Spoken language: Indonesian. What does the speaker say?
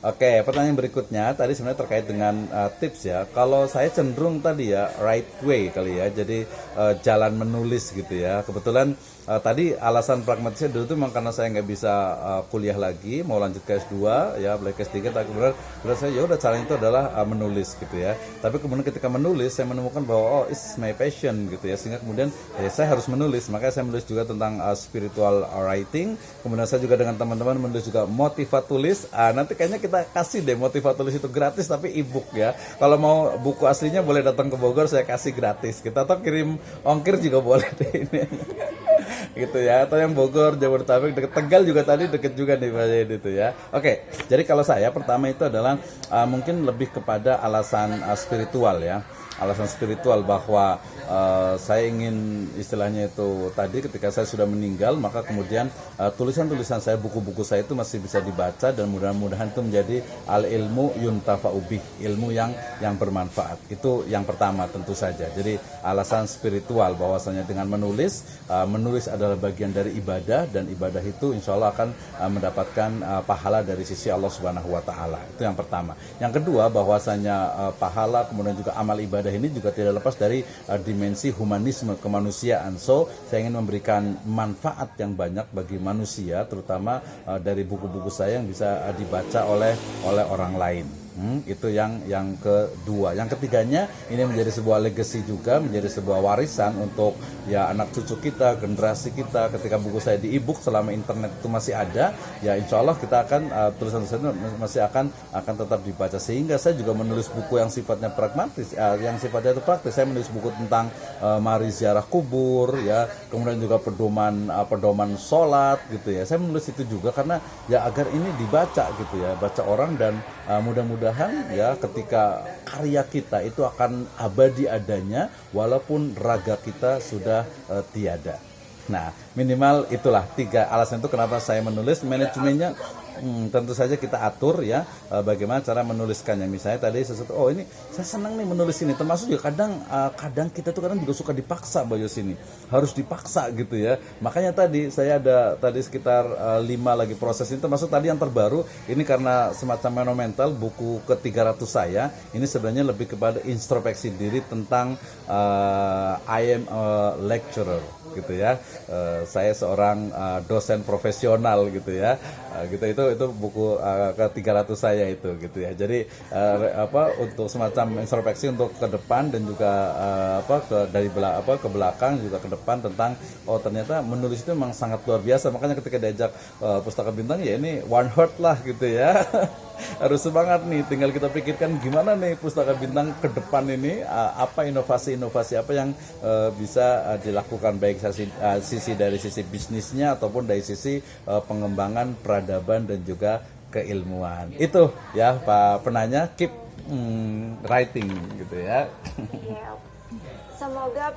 Oke, pertanyaan berikutnya tadi sebenarnya terkait dengan tips ya. Kalau saya cenderung tadi ya right way kali ya. Jadi jalan menulis gitu ya. Kebetulan tadi alasan pragmatisnya dulu tuh memang karena saya nggak bisa kuliah lagi, mau lanjut ke S2 ya, balik ke S3, tapi kemudian saya ya udah caranya itu adalah menulis gitu ya. Tapi kemudian ketika menulis saya menemukan bahwa oh it's my passion gitu ya. Sehingga kemudian saya harus menulis. Makanya saya menulis juga tentang spiritual writing. Kemudian saya juga dengan teman-teman menulis juga motivat tulis. Nanti kayaknya kita kasih deh motivat tulis itu gratis tapi ebook ya. Kalau mau buku aslinya boleh datang ke Bogor, saya kasih gratis. Kita atau kirim ongkir juga boleh deh ini. Gitu ya. Atau yang Bogor, Jabodetabek, deket Tegal juga tadi deket juga nih Pak Zaid itu ya. Oke, jadi kalau saya pertama itu adalah mungkin lebih kepada alasan spiritual ya. Alasan spiritual bahwa saya ingin istilahnya itu tadi ketika saya sudah meninggal maka kemudian tulisan-tulisan saya, buku-buku saya itu masih bisa dibaca dan mudah-mudahan itu menjadi al ilmu yuntafa'u bih, ilmu yang bermanfaat. Itu yang pertama tentu saja. Jadi alasan spiritual bahwasanya dengan menulis adalah bagian dari ibadah dan ibadah itu insya Allah akan mendapatkan pahala dari sisi Allah Subhanahu wa taala. Itu yang pertama. Yang kedua bahwasanya pahala kemudian juga amal ibadah ini juga tidak lepas dari dimensi humanisme kemanusiaan. So, saya ingin memberikan manfaat yang banyak bagi manusia, terutama dari buku-buku saya yang bisa dibaca oleh orang lain. Itu yang kedua. Yang ketiganya ini menjadi sebuah legacy juga, menjadi sebuah warisan untuk ya anak cucu kita, generasi kita. Ketika buku saya di ebook selama internet itu masih ada, ya insya Allah kita akan tulisan-tulisan masih akan tetap dibaca. Sehingga saya juga menulis buku yang sifatnya pragmatis, yang sifatnya itu praktis. Saya menulis buku tentang mari ziarah kubur, ya, kemudian juga pedoman sholat gitu ya. Saya menulis itu juga karena ya agar ini dibaca gitu ya, baca orang dan mudah-mudahan ya ketika karya kita itu akan abadi adanya walaupun raga kita sudah tiada. Nah, minimal itulah 3 alasan itu kenapa saya menulis. Manajemennya tentu saja kita atur ya bagaimana cara menuliskannya. Misalnya tadi sesuatu, oh ini saya senang nih menulis ini, termasuk juga kadang kita tuh kadang juga suka dipaksa Mbak Yos ini. Harus dipaksa gitu ya. Makanya tadi saya ada tadi sekitar 5 lagi proses ini, termasuk tadi yang terbaru ini karena semacam monumental buku ke-300 saya. Ini sebenarnya lebih kepada introspeksi diri tentang I am a lecturer gitu ya. Saya seorang dosen profesional gitu ya. Gitu itu buku ke-300 saya itu gitu ya. Jadi untuk semacam introspeksi untuk ke depan dan juga ke belakang juga ke depan tentang oh ternyata menulis itu memang sangat luar biasa. Makanya ketika diajak Pustaka Bintang ya ini one heart lah gitu ya. Harus semangat nih, tinggal kita pikirkan gimana nih Pustaka Bintang ke depan ini, apa inovasi-inovasi apa yang bisa dilakukan baik dari sisi bisnisnya ataupun dari sisi pengembangan peradaban dan juga keilmuan. Itu ya Pak penanya, keep writing gitu ya. Semoga